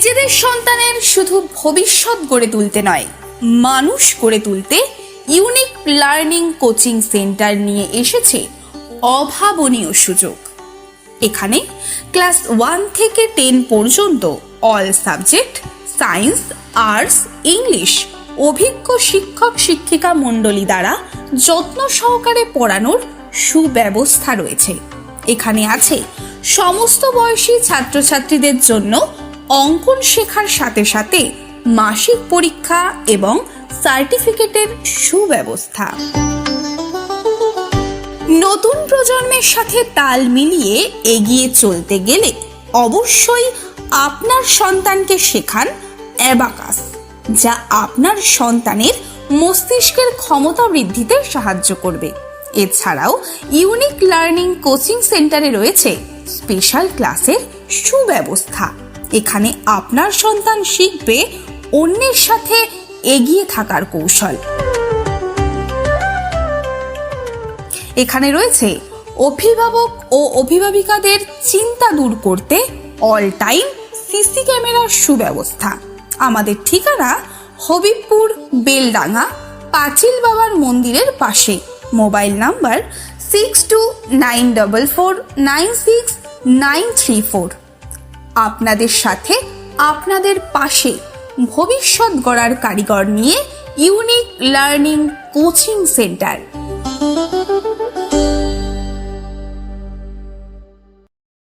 নিজেদের সন্তানের শুধু ভবিষ্যৎ গড়ে তুলতে নয়, মানুষ গড়ে তুলতে ইউনিক লার্নিং কোচিং সেন্টার নিয়ে এসেছে অভাবনীয় সুযোগ। এখানে ক্লাস 1 থেকে 10 পর্যন্ত all subject, science, arts, English অভিজ্ঞ শিক্ষক শিক্ষিকা মণ্ডলী দ্বারা যত্ন সহকারে পড়ানোর সুব্যবস্থা রয়েছে। এখানে আছে সমস্ত বয়সী ছাত্রছাত্রীদের জন্য অঙ্কন শেখার সাথে সাথে মাসিক পরীক্ষা এবং সার্টিফিকেটের সুব্যবস্থা। নতুন প্রজন্মের সাথে তাল মিলিয়ে এগিয়ে চলতে গেলে অবশ্যই আপনার সন্তানকে শেখান অ্যাবাকাস, যা আপনার সন্তানের মস্তিষ্কের ক্ষমতা বৃদ্ধিতে সাহায্য করবে। এছাড়াও ইউনিক লার্নিং কোচিং সেন্টারে রয়েছে স্পেশাল ক্লাসের সুব্যবস্থা। এখানে আপনার সন্তান শিখবে অন্যের সাথে এগিয়ে থাকার কৌশল। এখানে রয়েছে অভিভাবক ও অভিভাবিকাদের চিন্তা দূর করতে অল টাইম সিসি ক্যামেরার সুব্যবস্থা। আমাদের ঠিকানা হবিবপুর বেলডাঙ্গা, পাঁচিল বাবার মন্দিরের পাশে। Mobile number 6294496934। আপনাদের সাথে আপনাদের পাশে ভবিষ্যৎ গড়ার কারিগর নিয়ে ইউনিক লার্নিং কোচিং সেন্টার।